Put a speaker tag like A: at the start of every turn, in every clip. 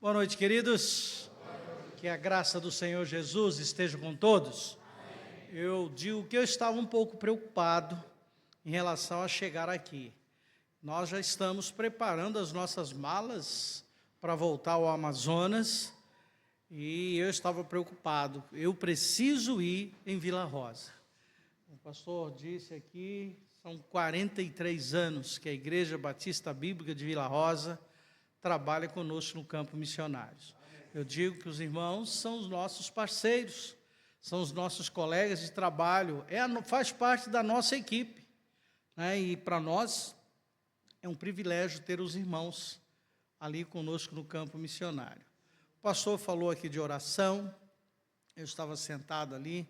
A: Boa noite, queridos. Que a graça do Senhor Jesus esteja com todos. Eu digo que eu estava um pouco preocupado em relação a chegar aqui. Nós já estamos preparando as nossas malas para voltar ao Amazonas e eu estava preocupado. Eu preciso ir em Vila Rosa. O pastor disse aqui, são 43 anos que a Igreja Batista Bíblica de Vila Rosa trabalha conosco no campo missionário. Eu digo que os irmãos são os nossos parceiros, são os nossos colegas de trabalho, faz parte da nossa equipe, né? E para nós é um privilégio ter os irmãos ali conosco no campo missionário. O pastor falou aqui de oração, eu estava sentado ali,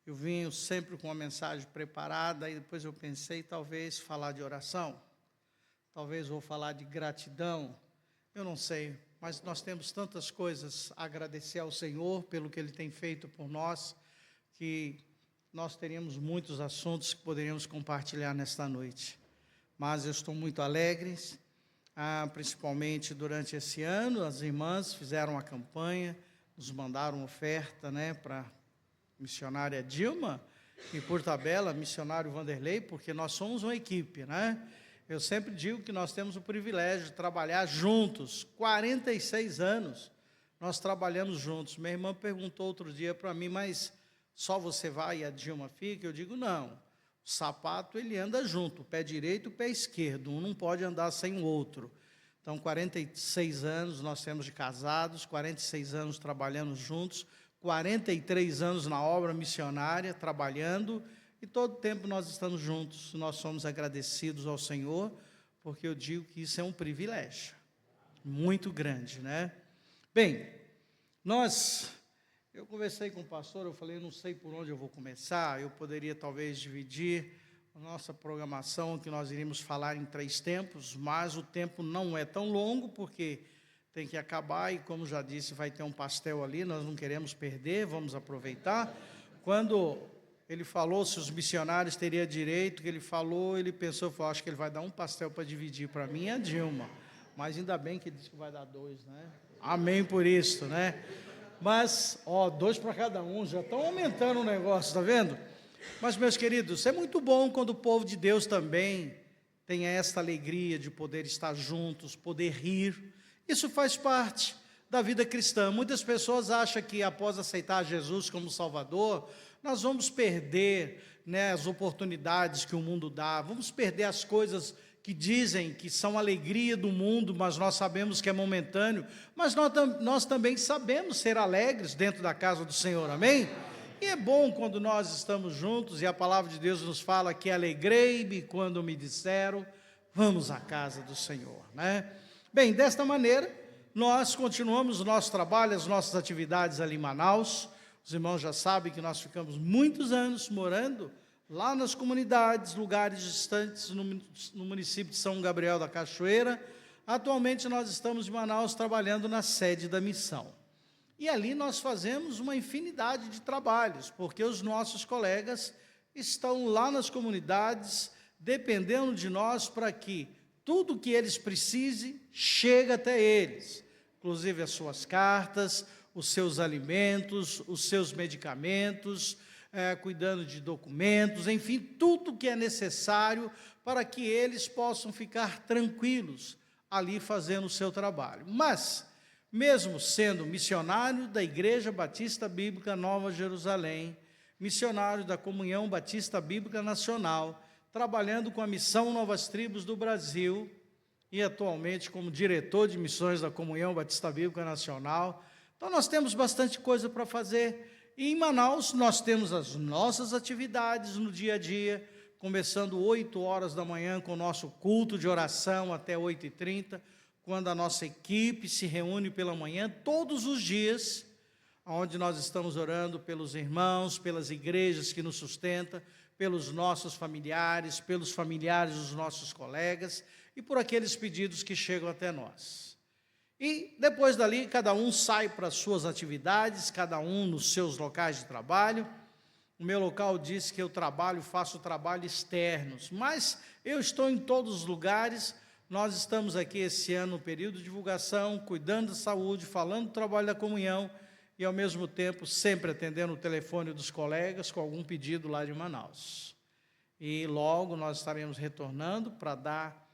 A: eu vim sempre com uma mensagem preparada, e depois eu pensei, talvez falar de oração, talvez vou falar de gratidão, eu não sei, mas nós temos tantas coisas a agradecer ao Senhor pelo que Ele tem feito por nós, que nós teríamos muitos assuntos que poderíamos compartilhar nesta noite. Mas eu estou muito alegre, principalmente durante esse ano, as irmãs fizeram a campanha, nos mandaram oferta, né, para a missionária Dilma, e por tabela, missionário Vanderlei, porque nós somos uma equipe, né? Eu sempre digo que nós temos o privilégio de trabalhar juntos, 46 anos, nós trabalhamos juntos. Minha irmã perguntou outro dia para mim, mas só você vai e a Dilma fica? Eu digo, não, o sapato ele anda junto, o pé direito e o pé esquerdo, um não pode andar sem o outro. Então, 46 anos nós temos de casados, 46 anos trabalhando juntos, 43 anos na obra missionária, trabalhando, e todo tempo nós estamos juntos, nós somos agradecidos ao Senhor, porque eu digo que isso é um privilégio, muito grande, né? Bem, eu conversei com o pastor, eu falei, não sei por onde eu vou começar, eu poderia talvez dividir a nossa programação, que nós iríamos falar em 3 tempos, mas o tempo não é tão longo, porque tem que acabar, e como já disse, vai ter um pastel ali, nós não queremos perder, vamos aproveitar. Quando ele falou se os missionários teriam direito, que ele falou, ele pensou, acho que ele vai dar um pastel para dividir para mim e a Dilma, mas ainda bem que ele disse que vai dar 2, né? Amém por isso, né? Mas, 2 para cada um, já estão aumentando o negócio, tá vendo? Mas, meus queridos, é muito bom quando o povo de Deus também tem esta alegria de poder estar juntos, poder rir. Isso faz parte da vida cristã. Muitas pessoas acham que após aceitar Jesus como Salvador, nós vamos perder, né, as oportunidades que o mundo dá, vamos perder as coisas que dizem que são alegria do mundo, mas nós sabemos que é momentâneo, mas nós também sabemos ser alegres dentro da casa do Senhor, amém? E é bom quando nós estamos juntos, e a palavra de Deus nos fala que alegrei-me quando me disseram, vamos à casa do Senhor, né? Bem, desta maneira, nós continuamos o nosso trabalho, as nossas atividades ali em Manaus. Os irmãos já sabem que nós ficamos muitos anos morando lá nas comunidades, lugares distantes, no município de São Gabriel da Cachoeira. Atualmente nós estamos em Manaus trabalhando na sede da missão. E ali nós fazemos uma infinidade de trabalhos, porque os nossos colegas estão lá nas comunidades, dependendo de nós para que tudo que eles precisem chegue até eles, inclusive as suas cartas, os seus alimentos, os seus medicamentos, cuidando de documentos, enfim, tudo que é necessário para que eles possam ficar tranquilos ali fazendo o seu trabalho. Mas, mesmo sendo missionário da Igreja Batista Bíblica Nova Jerusalém, missionário da Comunhão Batista Bíblica Nacional, trabalhando com a Missão Novas Tribos do Brasil, e atualmente como diretor de missões da Comunhão Batista Bíblica Nacional. Então, nós temos bastante coisa para fazer. E em Manaus, nós temos as nossas atividades no dia a dia, começando 8 horas da manhã com o nosso culto de oração até 8h30, quando a nossa equipe se reúne pela manhã, todos os dias, onde nós estamos orando pelos irmãos, pelas igrejas que nos sustentam, pelos nossos familiares, pelos familiares dos nossos colegas e por aqueles pedidos que chegam até nós. E depois dali, cada um sai para as suas atividades, cada um nos seus locais de trabalho. O meu local diz que eu faço trabalho externos, mas eu estou em todos os lugares, Nós estamos aqui esse ano no período de divulgação, cuidando da saúde, falando do trabalho da comunhão e, ao mesmo tempo, sempre atendendo o telefone dos colegas com algum pedido lá de Manaus. E logo nós estaremos retornando para dar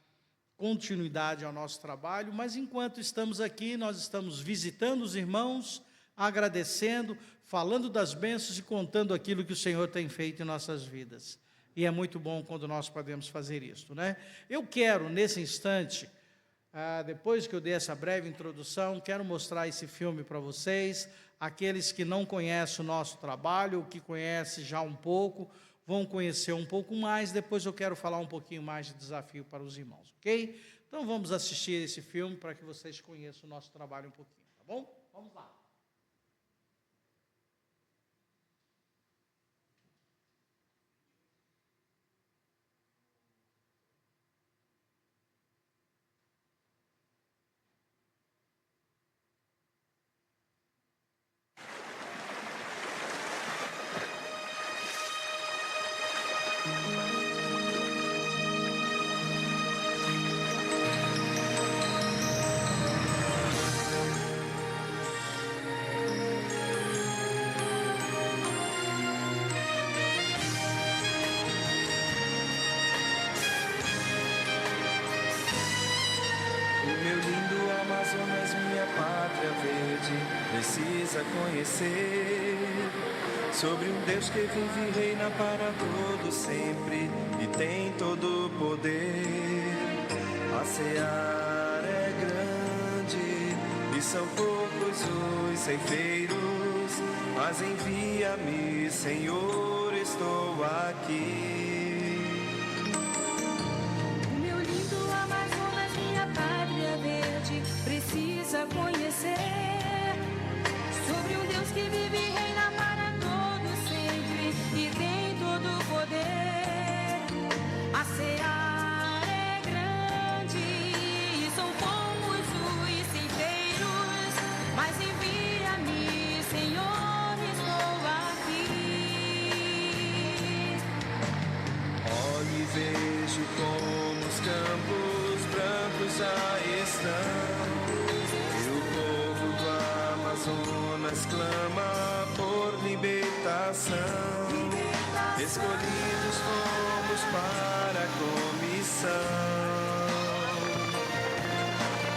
A: continuidade ao nosso trabalho, mas enquanto estamos aqui, nós estamos visitando os irmãos, agradecendo, falando das bênçãos e contando aquilo que o Senhor tem feito em nossas vidas. E é muito bom quando nós podemos fazer isso, né? Eu quero, nesse instante, depois que eu dei essa breve introdução, quero mostrar esse filme para vocês. Aqueles que não conhecem o nosso trabalho, ou que conhecem já um pouco, vão conhecer um pouco mais. Depois eu quero falar um pouquinho mais de desafio para os irmãos, ok? Então vamos assistir esse filme para que vocês conheçam o nosso trabalho um pouquinho, tá bom? Vamos lá.
B: Precisa conhecer sobre um Deus que vive e reina para todo sempre e tem todo o poder. A seara é grande e são poucos os ceifeiros, mas envia-me, Senhor, estou aqui.
C: O meu lindo Amazonas, minha pátria verde, precisa conhecer sobre um Deus que vive e reina para todo sempre e tem todo o poder. A seara é grande e são poucos os ceifeiros, mas envia-me, Senhor, estou aqui.
B: Olhe e vejo como os campos brancos já estão. Amazonas clama por libertação. Escolhidos fomos para a comissão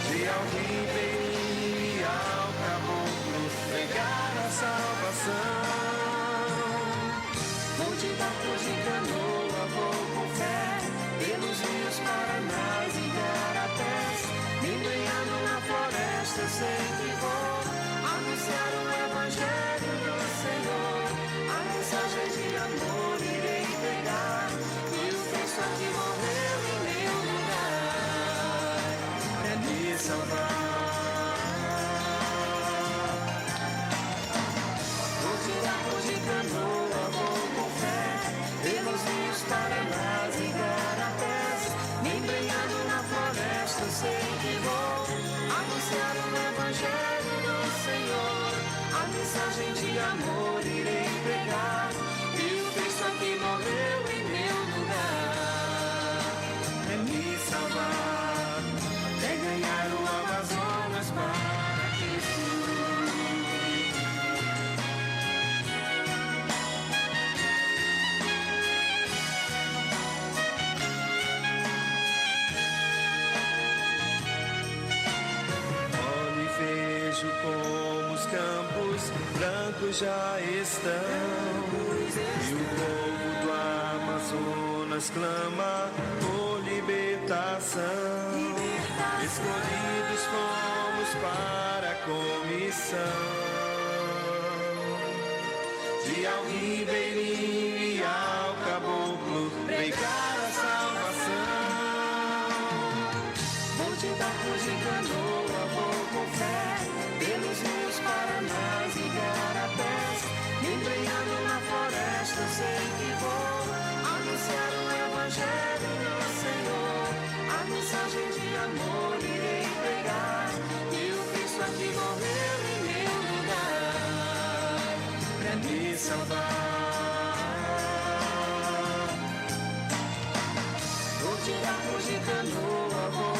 B: de ao ribeirinho e ao caboclo pregar a salvação. Vou de barco de canoa, vou com fé pelos rios Paranás e Garapés, embrenhado na floresta eu sei que vou anunciar o Evangelho do Senhor. A mensagem de amor irei pregar, e o Cristo que morreu em meu lugar pra me salvar. Vou tirar de canoa, vou com fé pelos rios Paranás e Garapés, embrenhado na floresta eu sei que vou anunciar o Evangelho do Senhor. A mensagem de amor irei pregar, e o Cristo que morreu em meu lugar é me salvar, é ganhar o Amazonas para Cristo. Olhe e vejo como os campos brancos já estão, e o povo do Amazonas clama por libertação. Escolhidos fomos para a comissão de ao ribeirinho e ao caboclo pregar a salvação. Vou de barco de canoa, vou com fé pelos rios Paranás e Garapés, embrenhado na floresta eu sei que vou anunciar o Evangelho do Senhor. A mensagem de amor irei pregar, e o Cristo aqui morreu em meu lugar pra me salvar. Vou tirar de canoa, vou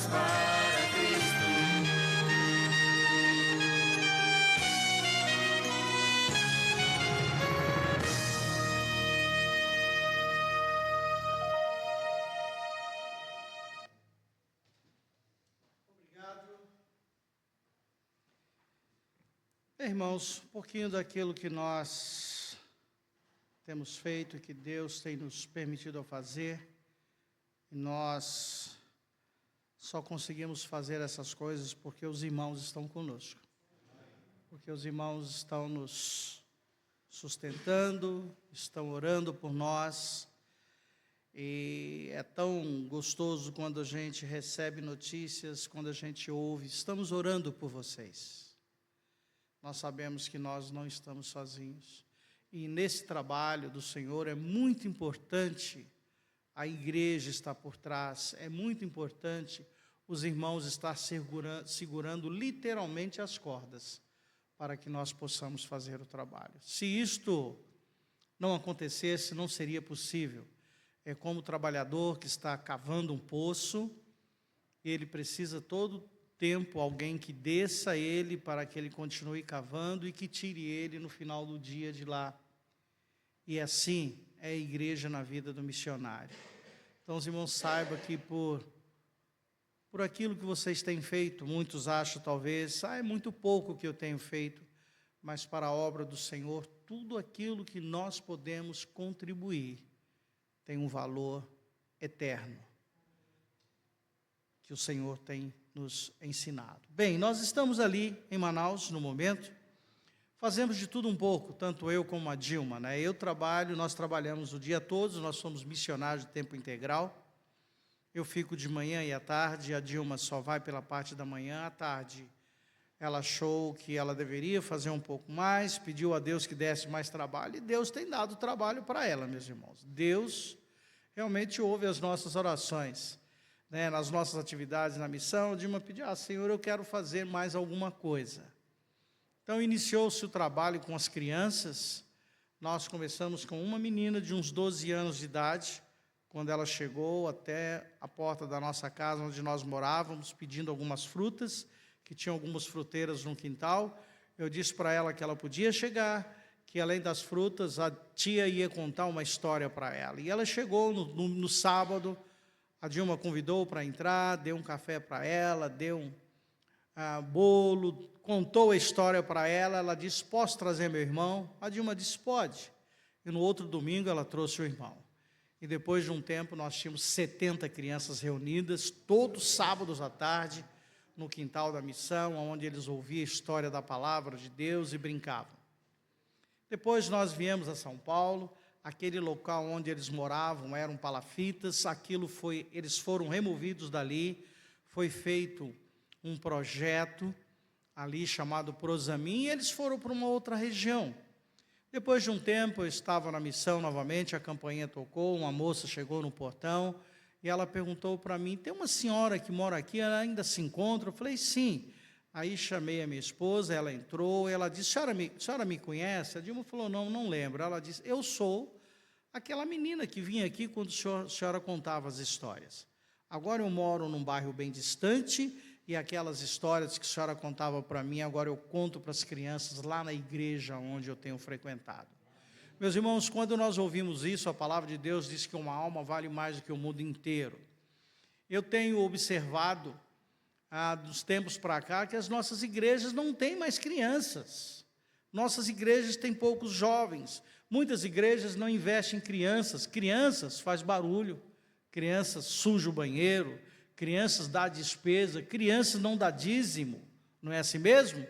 B: para Cristo.
A: Irmãos, um pouquinho daquilo que nós temos feito, que Deus tem nos permitido fazer, e nós só conseguimos fazer essas coisas porque os irmãos estão conosco, porque os irmãos estão nos sustentando, estão orando por nós, e é tão gostoso quando a gente recebe notícias, quando a gente ouve, estamos orando por vocês. Nós sabemos que nós não estamos sozinhos. E nesse trabalho do Senhor é muito importante a igreja estar por trás, é muito importante os irmãos estar segurando literalmente as cordas, para que nós possamos fazer o trabalho. Se isto não acontecesse, não seria possível. É como o trabalhador que está cavando um poço, ele precisa todo tempo alguém que desça ele para que ele continue cavando e que tire ele no final do dia de lá. E assim é a igreja na vida do missionário. Então, os irmãos, saibam que por aquilo que vocês têm feito, muitos acham talvez, é muito pouco que eu tenho feito, mas para a obra do Senhor, tudo aquilo que nós podemos contribuir tem um valor eterno, que o Senhor tem nos ensinado. Bem, nós estamos ali em Manaus no momento, fazemos de tudo um pouco, tanto eu como a Dilma, né? Nós trabalhamos o dia todo, nós somos missionários de tempo integral, eu fico de manhã e à tarde, a Dilma só vai pela parte da manhã, à tarde ela achou que ela deveria fazer um pouco mais, pediu a Deus que desse mais trabalho, e Deus tem dado trabalho para ela, meus irmãos. Deus realmente ouve as nossas orações, né, nas nossas atividades na missão. A Dilma pediu, Senhor, eu quero fazer mais alguma coisa. Então, iniciou-se o trabalho com as crianças. Nós começamos com uma menina de uns 12 anos de idade, quando ela chegou até a porta da nossa casa, onde nós morávamos, pedindo algumas frutas, que tinham algumas fruteiras no quintal. Eu disse para ela que ela podia chegar, que além das frutas, a tia ia contar uma história para ela. E ela chegou no sábado, a Dilma convidou para entrar, deu um café para ela, deu um bolo, contou a história para ela. Ela disse, posso trazer meu irmão? A Dilma disse, pode. E no outro domingo ela trouxe o irmão. E depois de um tempo nós tínhamos 70 crianças reunidas, todos sábados à tarde, no quintal da missão, onde eles ouviam a história da palavra de Deus e brincavam. Depois nós viemos a São Paulo, aquele local onde eles moravam eram palafitas, eles foram removidos dali, foi feito um projeto ali chamado Prosamin, e eles foram para uma outra região. Depois de um tempo, eu estava na missão novamente, a campainha tocou, uma moça chegou no portão, e ela perguntou para mim, tem uma senhora que mora aqui, ela ainda se encontra? Eu falei, sim. Aí chamei a minha esposa, ela entrou, ela disse, a senhora me conhece? A Dilma falou, não lembro. Ela disse, eu sou aquela menina que vinha aqui quando a senhora contava as histórias. Agora eu moro num bairro bem distante, e aquelas histórias que a senhora contava para mim, agora eu conto para as crianças lá na igreja onde eu tenho frequentado. Meus irmãos, quando nós ouvimos isso, a palavra de Deus diz que uma alma vale mais do que o mundo inteiro. Eu tenho observado, dos tempos para cá, que as nossas igrejas não têm mais crianças. Nossas igrejas têm poucos jovens. Muitas igrejas não investem em crianças. Crianças faz barulho, crianças sujam o banheiro, crianças dá despesa, crianças não dá dízimo, não é assim mesmo?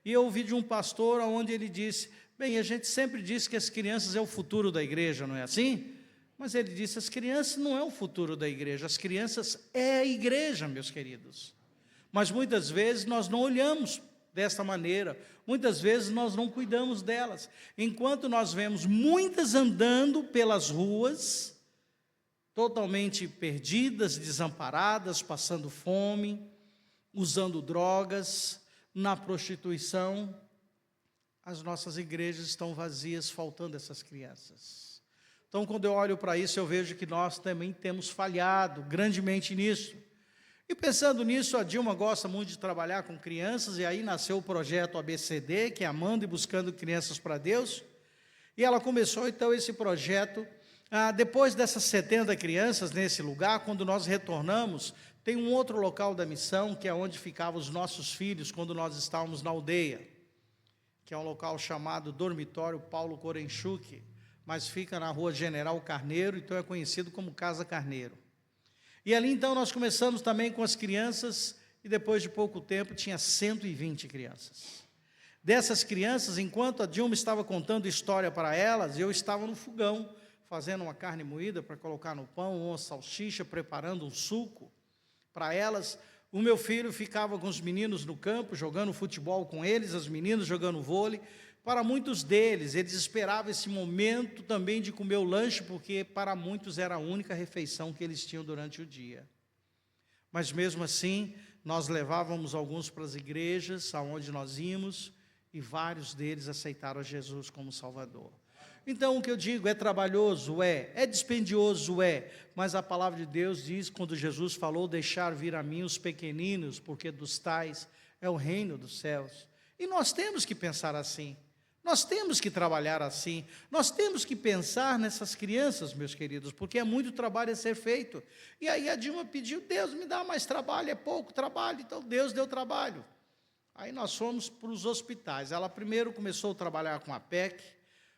A: E eu ouvi de um pastor onde ele disse, bem, a gente sempre diz que as crianças é o futuro da igreja, não é assim? Mas ele disse, as crianças não é o futuro da igreja, as crianças é a igreja, meus queridos. Mas muitas vezes nós não olhamos desta maneira, muitas vezes nós não cuidamos delas. Enquanto nós vemos muitas andando pelas ruas, totalmente perdidas, desamparadas, passando fome, usando drogas, na prostituição, as nossas igrejas estão vazias, faltando essas crianças. Então, quando eu olho para isso, eu vejo que nós também temos falhado grandemente nisso. E pensando nisso, a Dilma gosta muito de trabalhar com crianças, e aí nasceu o projeto ABCD, que é Amando e Buscando Crianças para Deus, e ela começou então esse projeto. Depois dessas 70 crianças nesse lugar, quando nós retornamos, tem um outro local da missão, que é onde ficavam os nossos filhos quando nós estávamos na aldeia, que é um local chamado Dormitório Paulo Korenchuk, mas fica na rua General Carneiro, então é conhecido como Casa Carneiro. E ali então nós começamos também com as crianças, e depois de pouco tempo tinha 120 crianças. Dessas crianças, enquanto a Dilma estava contando história para elas, eu estava no fogão, fazendo uma carne moída para colocar no pão, uma salsicha, preparando um suco para elas. O meu filho ficava com os meninos no campo, jogando futebol com eles, as meninas jogando vôlei. Para muitos deles, eles esperavam esse momento também de comer o lanche, porque para muitos era a única refeição que eles tinham durante o dia. Mas mesmo assim, nós levávamos alguns para as igrejas aonde nós íamos, e vários deles aceitaram Jesus como Salvador. Então, o que eu digo, é trabalhoso, é dispendioso, mas a palavra de Deus diz, quando Jesus falou, deixar vir a mim os pequeninos, porque dos tais é o reino dos céus. E nós temos que pensar assim, nós temos que trabalhar assim, nós temos que pensar nessas crianças, meus queridos, porque é muito trabalho a ser feito. E aí a Dilma pediu, Deus me dá mais trabalho, é pouco trabalho, então Deus deu trabalho. Aí nós fomos para os hospitais. Ela primeiro começou a trabalhar com a PEC,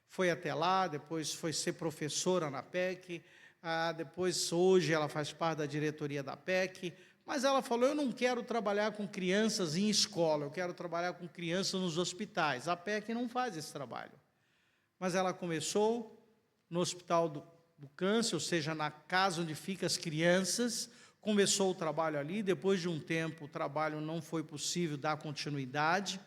A: foi até lá, depois foi ser professora na PEC, depois hoje ela faz parte da diretoria da PEC, mas ela falou, eu não quero trabalhar com crianças em escola, eu quero trabalhar com crianças nos hospitais. A PEC não faz esse trabalho. Mas ela começou no Hospital do Câncer, ou seja, na casa onde ficam as crianças, começou o trabalho ali, depois de um tempo o trabalho não foi possível dar continuidade,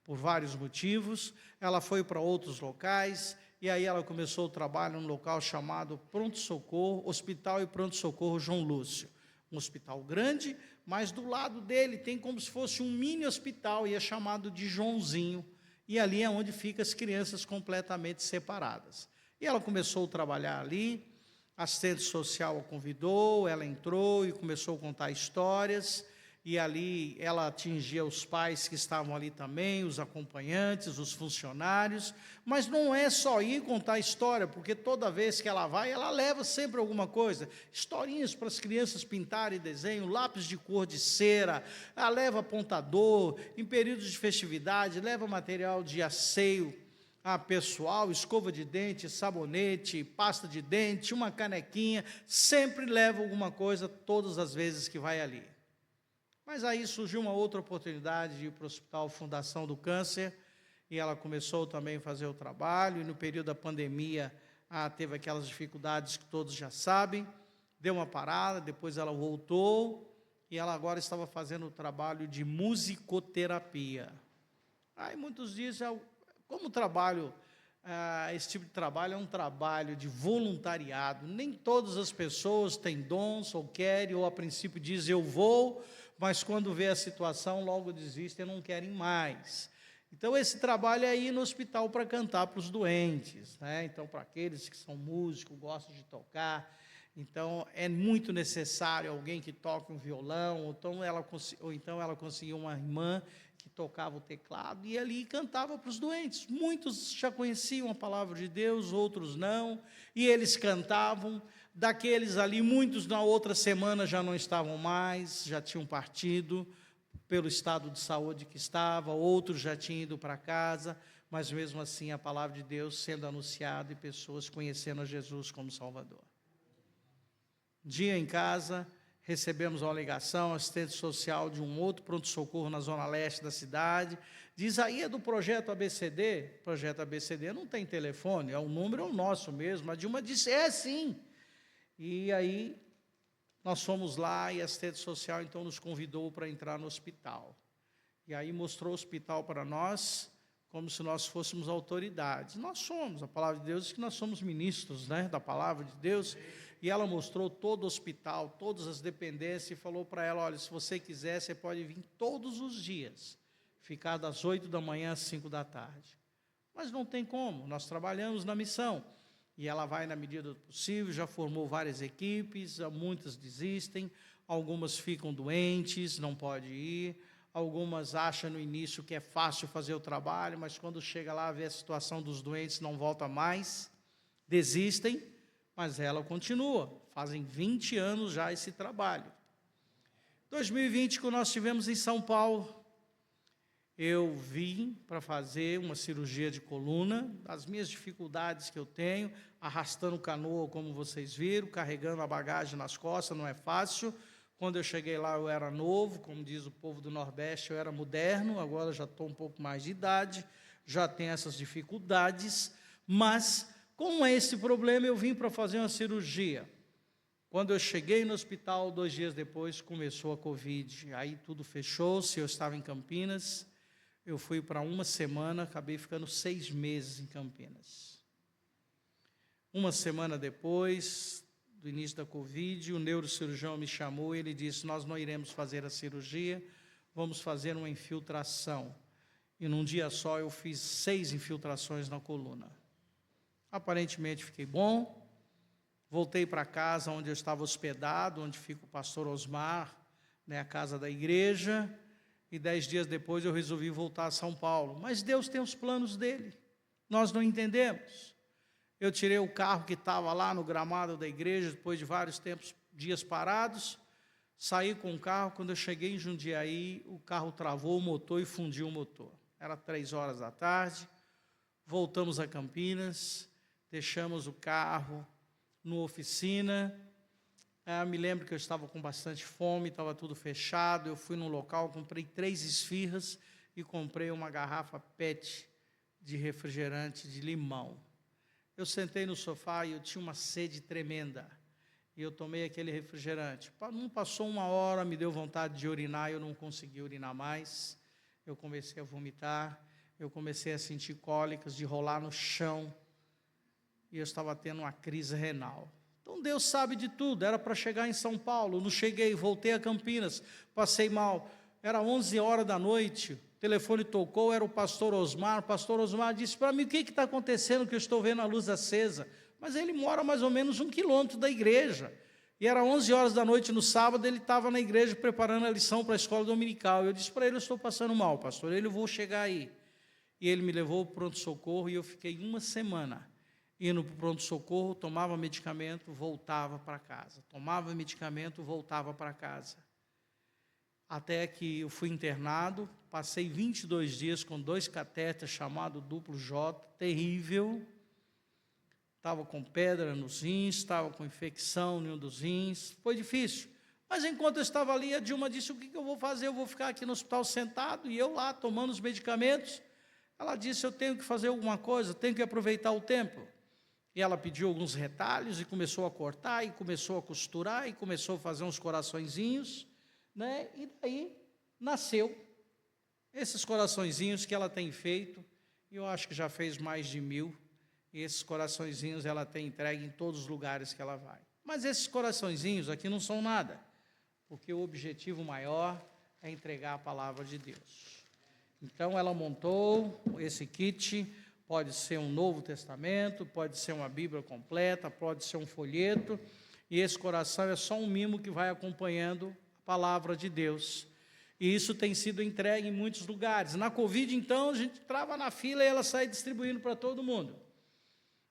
A: por vários motivos, ela foi para outros locais, e aí ela começou o trabalho num local chamado Pronto Socorro, Hospital e Pronto Socorro João Lúcio. Um hospital grande, mas do lado dele tem como se fosse um mini hospital, e é chamado de Joãozinho, e ali é onde ficam as crianças completamente separadas. E ela começou a trabalhar ali, a assistente social a convidou, ela entrou e começou a contar histórias, e ali ela atingia os pais que estavam ali também, os acompanhantes, os funcionários, mas não é só ir contar história, porque toda vez que ela vai, ela leva sempre alguma coisa, historinhas para as crianças pintarem desenho, lápis de cor de cera, ela leva apontador, em períodos de festividade, leva material de asseio pessoal, escova de dente, sabonete, pasta de dente, uma canequinha, sempre leva alguma coisa todas as vezes que vai ali. Mas aí surgiu uma outra oportunidade de ir para o Hospital Fundação do Câncer, e ela começou também a fazer o trabalho, e no período da pandemia teve aquelas dificuldades que todos já sabem, deu uma parada, depois ela voltou, e ela agora estava fazendo o trabalho de musicoterapia. Aí muitos dizem, como trabalho, esse tipo de trabalho é um trabalho de voluntariado, nem todas as pessoas têm dons, ou querem, ou a princípio dizem, eu vou, mas quando vê a situação, logo desistem e não querem mais. Então, esse trabalho é ir no hospital para cantar para os doentes, né? Então, para aqueles que são músicos, gostam de tocar, então, é muito necessário alguém que toque um violão, ou então ela conseguiu uma irmã que tocava o teclado, e ali cantava para os doentes. Muitos já conheciam a palavra de Deus, outros não, e eles cantavam. Daqueles ali, muitos na outra semana já não estavam mais, já tinham partido pelo estado de saúde que estava, outros já tinham ido para casa, mas mesmo assim a palavra de Deus sendo anunciada e pessoas conhecendo a Jesus como Salvador. Dia em casa, recebemos uma ligação, assistente social de um outro pronto-socorro na zona leste da cidade, diz, aí é do projeto ABCD, projeto ABCD não tem telefone, o número é o nosso mesmo, a Dilma disse, sim. E aí, nós fomos lá e a assistente social, então, nos convidou para entrar no hospital. E aí mostrou o hospital para nós, como se nós fôssemos autoridades. Nós somos, a palavra de Deus diz que nós somos ministros, né, da palavra de Deus. E ela mostrou todo o hospital, todas as dependências, e falou para ela, olha, se você quiser, você pode vir todos os dias, ficar das 8 da manhã às 5 da tarde. Mas não tem como, nós trabalhamos na missão. E ela vai na medida do possível, já formou várias equipes, muitas desistem, algumas ficam doentes, não pode ir, algumas acham no início que é fácil fazer o trabalho, mas quando chega lá, vê a situação dos doentes, não volta mais, desistem, mas ela continua. Fazem 20 anos já esse trabalho. 2020, que nós tivemos em São Paulo, eu vim para fazer uma cirurgia de coluna, as minhas dificuldades que eu tenho, arrastando canoa, como vocês viram, carregando a bagagem nas costas, não é fácil. Quando eu cheguei lá, eu era novo, como diz o povo do Nordeste, eu era moderno, agora já estou um pouco mais de idade, já tenho essas dificuldades, mas, com esse problema, eu vim para fazer uma cirurgia. Quando eu cheguei no hospital, 2 dias depois, começou a Covid, aí tudo fechou-se, eu estava em Campinas, eu fui para 1 semana, acabei ficando 6 meses em Campinas. 1 semana depois do início da Covid, o neurocirurgião me chamou e ele disse, nós não iremos fazer a cirurgia, vamos fazer uma infiltração. E num dia só eu fiz 6 infiltrações na coluna. Aparentemente fiquei bom, voltei para casa onde eu estava hospedado, onde fica o pastor Osmar, né, a casa da igreja, e 10 dias depois eu resolvi voltar a São Paulo. Mas Deus tem os planos dele, nós não entendemos. Eu tirei o carro que estava lá no gramado da igreja, depois de vários dias parados, saí com o carro, quando eu cheguei em Jundiaí, o carro travou o motor e fundiu o motor. Era 3 horas da tarde, voltamos a Campinas, deixamos o carro numa oficina. Me lembro que eu estava com bastante fome, estava tudo fechado, eu fui num local, comprei 3 esfirras e comprei uma garrafa PET de refrigerante de limão. Eu sentei no sofá e eu tinha uma sede tremenda, e eu tomei aquele refrigerante. Não passou 1 hora, me deu vontade de urinar, eu não consegui urinar mais, eu comecei a vomitar, eu comecei a sentir cólicas, de rolar no chão, e eu estava tendo uma crise renal. Então Deus sabe de tudo, era para chegar em São Paulo, não cheguei, voltei a Campinas, passei mal, era 11 horas da noite, o telefone tocou, era o pastor Osmar disse para mim, o que está acontecendo que eu estou vendo a luz acesa? Mas ele mora mais ou menos 1 quilômetro da igreja, e era 11 horas da noite no sábado, ele estava na igreja preparando a lição para a escola dominical, eu disse para ele, eu estou passando mal, pastor, eu vou chegar aí, e ele me levou para o pronto-socorro, e eu fiquei 1 semana, indo para o pronto-socorro, tomava medicamento, voltava para casa. Tomava medicamento, voltava para casa. Até que eu fui internado, passei 22 dias com 2 catéteres, chamado duplo J, terrível. Estava com pedra nos rins, estava com infecção em um dos rins, foi difícil. Mas enquanto eu estava ali, a Dilma disse, o que eu vou fazer? Eu vou ficar aqui no hospital sentado, e eu lá, tomando os medicamentos. Ela disse, eu tenho que fazer alguma coisa, tenho que aproveitar o tempo. E ela pediu alguns retalhos e começou a cortar, e começou a costurar, e começou a fazer uns coraçõezinhos, né? E daí nasceu esses coraçõezinhos que ela tem feito, e eu acho que já fez mais de 1000, e esses coraçõezinhos ela tem entregue em todos os lugares que ela vai. Mas esses coraçõezinhos aqui não são nada, porque o objetivo maior é entregar a palavra de Deus. Então ela montou esse kit. Pode ser um Novo Testamento, pode ser uma Bíblia completa, pode ser um folheto, e esse coração é só um mimo que vai acompanhando a palavra de Deus. E isso tem sido entregue em muitos lugares. Na Covid, então, a gente entrava na fila e ela saía distribuindo para todo mundo.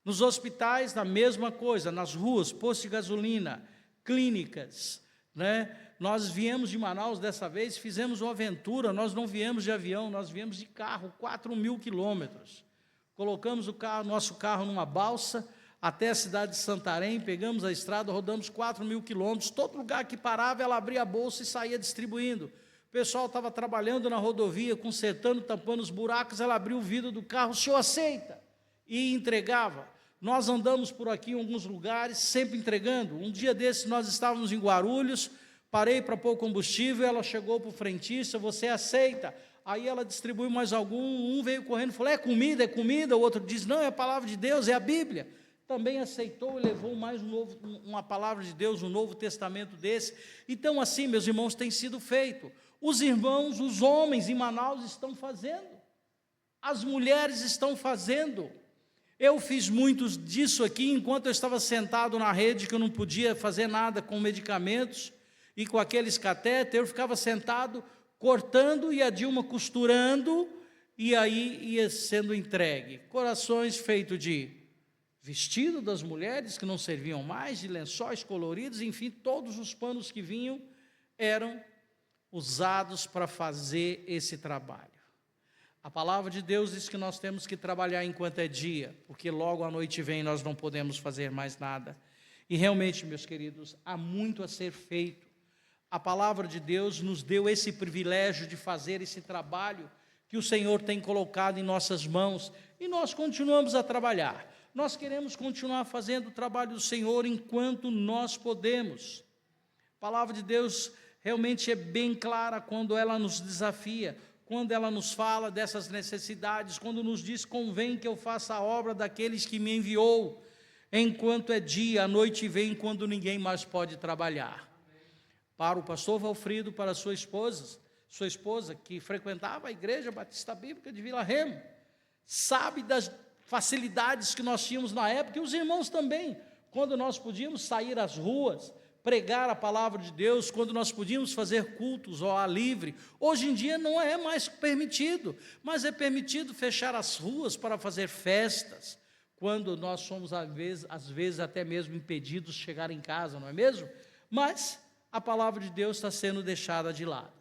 A: Nos hospitais, a mesma coisa, nas ruas, postos de gasolina, clínicas, né? Nós viemos de Manaus dessa vez, fizemos uma aventura, nós não viemos de avião, nós viemos de carro, 4.000 quilômetros. Colocamos nosso carro numa balsa até a cidade de Santarém, pegamos a estrada, rodamos 4.000 quilômetros, todo lugar que parava, ela abria a bolsa e saía distribuindo. O pessoal estava trabalhando na rodovia, consertando, tampando os buracos, ela abriu o vidro do carro, o senhor aceita? E entregava. Nós andamos por aqui em alguns lugares, sempre entregando. Um dia desses, nós estávamos em Guarulhos, parei para pôr combustível, ela chegou para o frentista, você aceita? Aí ela distribuiu mais algum, um veio correndo e falou, é comida, o outro diz, não, é a palavra de Deus, é a Bíblia. Também aceitou e levou mais uma palavra de Deus, um Novo Testamento desse. Então, assim, meus irmãos, tem sido feito. Os irmãos, os homens em Manaus estão fazendo, as mulheres estão fazendo. Eu fiz muitos disso aqui, enquanto eu estava sentado na rede, que eu não podia fazer nada com medicamentos. E com aqueles catéter eu ficava sentado cortando e a Dilma costurando, e aí ia sendo entregue. Corações feitos de vestido das mulheres que não serviam mais, de lençóis coloridos, enfim, todos os panos que vinham eram usados para fazer esse trabalho. A palavra de Deus diz que nós temos que trabalhar enquanto é dia, porque logo a noite vem e nós não podemos fazer mais nada. E realmente, meus queridos, há muito a ser feito. A palavra de Deus nos deu esse privilégio de fazer esse trabalho que o Senhor tem colocado em nossas mãos, e nós continuamos a trabalhar. Nós queremos continuar fazendo o trabalho do Senhor enquanto nós podemos. A palavra de Deus realmente é bem clara quando ela nos desafia, quando ela nos fala dessas necessidades, quando nos diz: convém que eu faça a obra daqueles que me enviou, enquanto é dia, a noite vem, quando ninguém mais pode trabalhar. Para o pastor Valfrido, para sua esposa que frequentava a Igreja Batista Bíblica de Vila Remo, sabe das facilidades que nós tínhamos na época, e os irmãos também, quando nós podíamos sair às ruas, pregar a palavra de Deus, quando nós podíamos fazer cultos ao ar livre. Hoje em dia não é mais permitido, mas é permitido fechar as ruas para fazer festas, quando nós somos às vezes até mesmo impedidos de chegar em casa, não é mesmo? Mas a palavra de Deus está sendo deixada de lado.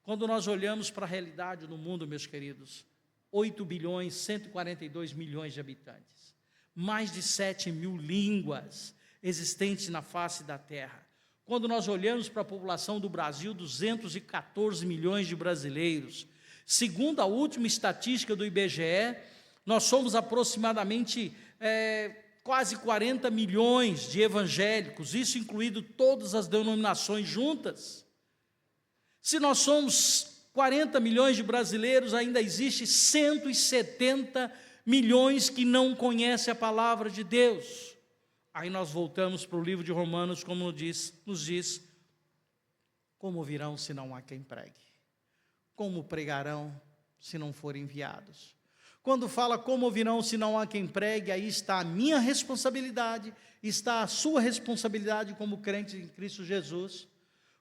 A: Quando nós olhamos para a realidade do mundo, meus queridos, 8 bilhões, 142 milhões de habitantes, mais de 7 mil línguas existentes na face da terra. Quando nós olhamos para a população do Brasil, 214 milhões de brasileiros, segundo a última estatística do IBGE, nós somos aproximadamente quase 40 milhões de evangélicos, isso incluído todas as denominações juntas. Se nós somos 40 milhões de brasileiros, ainda existe 170 milhões que não conhecem a palavra de Deus. Aí nós voltamos para o livro de Romanos, como nos diz: como virão se não há quem pregue? Como pregarão se não forem enviados? Quando fala como virão se não há quem pregue, aí está a minha responsabilidade, está a sua responsabilidade como crente em Cristo Jesus.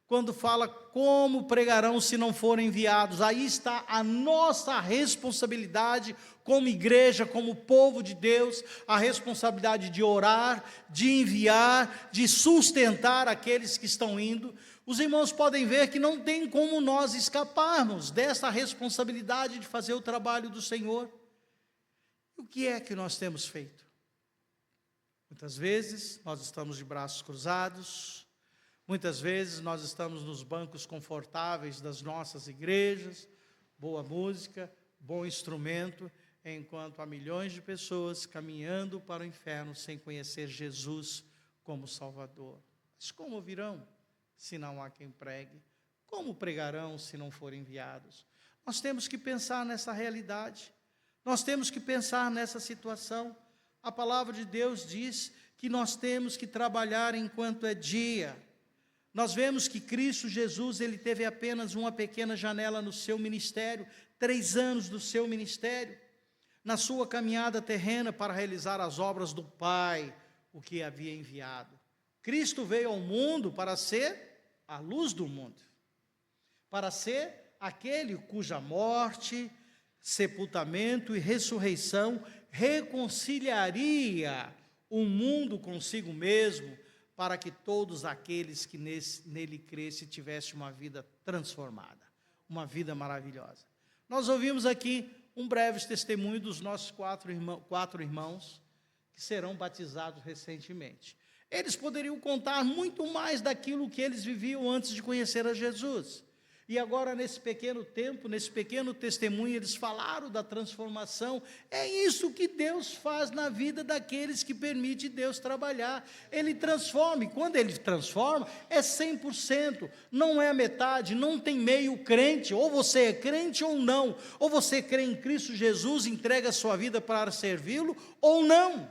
A: Quando fala como pregarão se não forem enviados, aí está a nossa responsabilidade como igreja, como povo de Deus, a responsabilidade de orar, de enviar, de sustentar aqueles que estão indo. Os irmãos podem ver que não tem como nós escaparmos dessa responsabilidade de fazer o trabalho do Senhor. O que é que nós temos feito? Muitas vezes nós estamos de braços cruzados, muitas vezes nós estamos nos bancos confortáveis das nossas igrejas, boa música, bom instrumento, enquanto há milhões de pessoas caminhando para o inferno sem conhecer Jesus como Salvador. Mas como virão se não há quem pregue? Como pregarão se não forem enviados? Nós temos que pensar nessa realidade, nós temos que pensar nessa situação. A palavra de Deus diz que nós temos que trabalhar enquanto é dia. Nós vemos que Cristo Jesus, ele teve apenas uma pequena janela no seu ministério, 3 anos do seu ministério, na sua caminhada terrena para realizar as obras do Pai, o que havia enviado. Cristo veio ao mundo para ser a luz do mundo, para ser aquele cuja morte, sepultamento e ressurreição reconciliaria o mundo consigo mesmo, para que todos aqueles que nele crescem tivessem uma vida transformada, uma vida maravilhosa. Nós ouvimos aqui um breve testemunho dos nossos 4 irmãos que serão batizados recentemente. Eles poderiam contar muito mais daquilo que eles viviam antes de conhecer a Jesus. E agora, nesse pequeno tempo, nesse pequeno testemunho, eles falaram da transformação. É isso que Deus faz na vida daqueles que permite Deus trabalhar. Ele transforma, e quando Ele transforma, é 100%, não é a metade, não tem meio crente, ou você é crente ou não, ou você crê em Cristo Jesus, entrega a sua vida para servi-lo, ou não.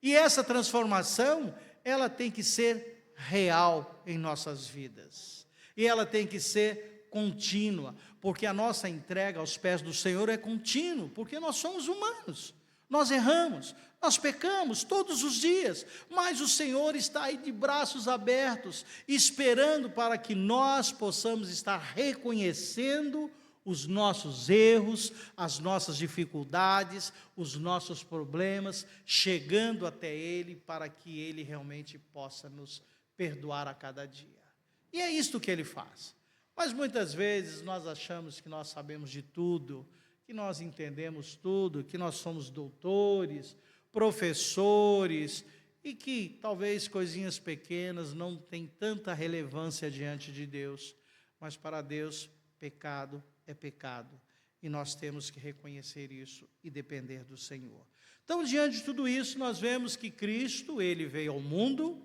A: E essa transformação, ela tem que ser real em nossas vidas. E ela tem que ser contínua, porque a nossa entrega aos pés do Senhor é contínua, porque nós somos humanos. nós erramos, nós pecamos todos os dias, mas o Senhor está aí de braços abertos, esperando para que nós possamos estar reconhecendo os nossos erros, as nossas dificuldades, os nossos problemas, chegando até Ele para que Ele realmente possa nos perdoar a cada dia. E é isto que Ele faz. Mas muitas vezes nós achamos que nós sabemos de tudo, que nós entendemos tudo, que nós somos doutores, professores, e que talvez coisinhas pequenas não têm tanta relevância diante de Deus. Mas para Deus, pecado é pecado, e nós temos que reconhecer isso e depender do Senhor. Então, diante de tudo isso, nós vemos que Cristo, Ele veio ao mundo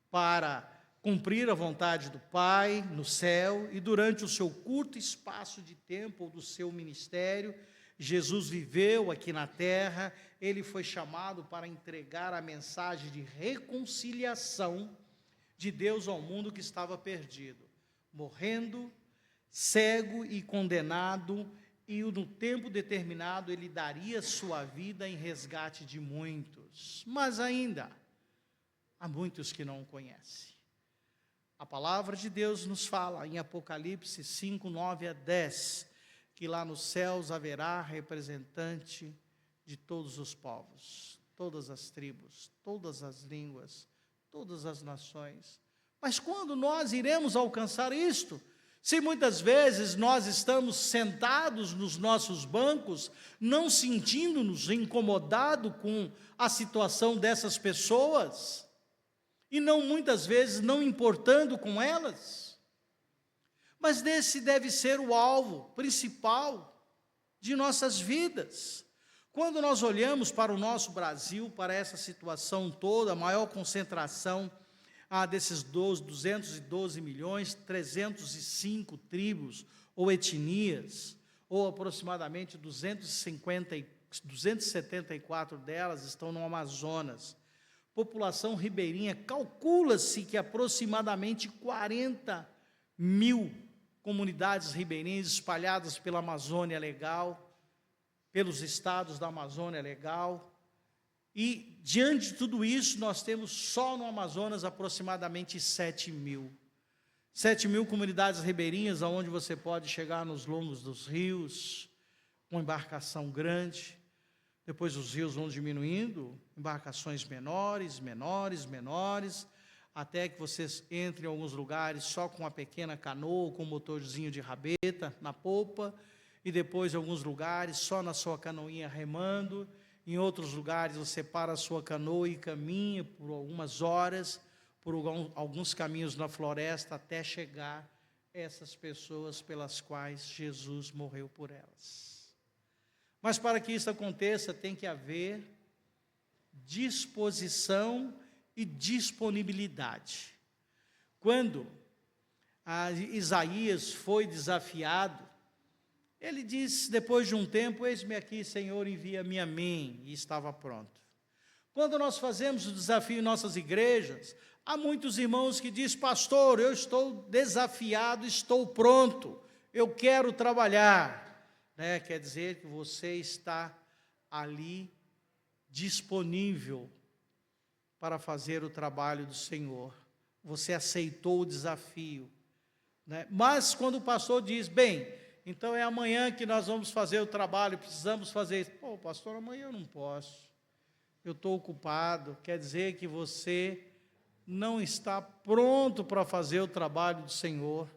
A: para cumprir a vontade do Pai no céu, e durante o seu curto espaço de tempo, ou do seu ministério, Jesus viveu aqui na terra. Ele foi chamado para entregar a mensagem de reconciliação de Deus ao mundo que estava perdido, morrendo, cego e condenado, e no tempo determinado Ele daria sua vida em resgate de muitos. Mas ainda há muitos que não o conhecem. A palavra de Deus nos fala em Apocalipse 5, 9 a 10, que lá nos céus haverá representante de todos os povos, todas as tribos, todas as línguas, todas as nações. Mas quando nós iremos alcançar isto? Se muitas vezes nós estamos sentados nos nossos bancos, não sentindo-nos incomodados com a situação dessas pessoas, e não muitas vezes não importando com elas, mas esse deve ser o alvo principal de nossas vidas. Quando nós olhamos para o nosso Brasil, para essa situação toda, a maior concentração desses 212 milhões, 305 tribos ou etnias, ou aproximadamente 274 delas estão no Amazonas. População ribeirinha, calcula-se que aproximadamente 40 mil comunidades ribeirinhas espalhadas pela Amazônia Legal, pelos estados da Amazônia Legal. E, diante de tudo isso, nós temos só no Amazonas aproximadamente 7 mil. 7 mil comunidades ribeirinhas, onde você pode chegar nos longos dos rios, com embarcação grande. Depois os rios vão diminuindo, embarcações menores, até que vocês entrem em alguns lugares só com uma pequena canoa, com um motorzinho de rabeta na polpa, e depois em alguns lugares só na sua canoinha remando. Em outros lugares você para a sua canoa e caminha por algumas horas, por alguns caminhos na floresta, até chegar a essas pessoas pelas quais Jesus morreu por elas. Mas para que isso aconteça, tem que haver disposição e disponibilidade. Quando Isaías foi desafiado, ele disse, depois de um tempo, eis-me aqui, Senhor, envia-me a mim, e estava pronto. Quando nós fazemos o desafio em nossas igrejas, há muitos irmãos que dizem, pastor, eu estou desafiado, estou pronto, eu quero trabalhar. Quer dizer que você está ali disponível para fazer o trabalho do Senhor. Você aceitou o desafio. Mas quando o pastor diz, bem, então é amanhã que nós vamos fazer o trabalho, precisamos fazer isso. Pô, pastor, amanhã eu não posso, eu estou ocupado. Quer dizer que você não está pronto para fazer o trabalho do Senhor.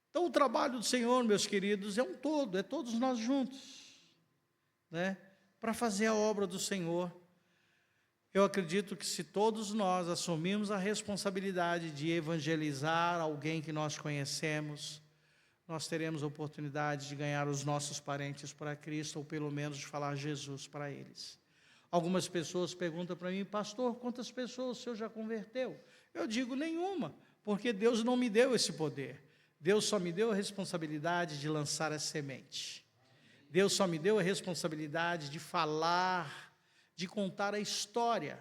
A: Então, o trabalho do Senhor, meus queridos, é um todo, é todos nós juntos, para fazer a obra do Senhor. Eu acredito que se todos nós assumirmos a responsabilidade de evangelizar alguém que nós conhecemos, nós teremos a oportunidade de ganhar os nossos parentes para Cristo, ou pelo menos de falar Jesus para eles. Algumas pessoas perguntam para mim, pastor, quantas pessoas o senhor já converteu? Eu digo, nenhuma, porque Deus não me deu esse poder. Deus só me deu a responsabilidade de lançar a semente. Deus só me deu a responsabilidade de falar, de contar a história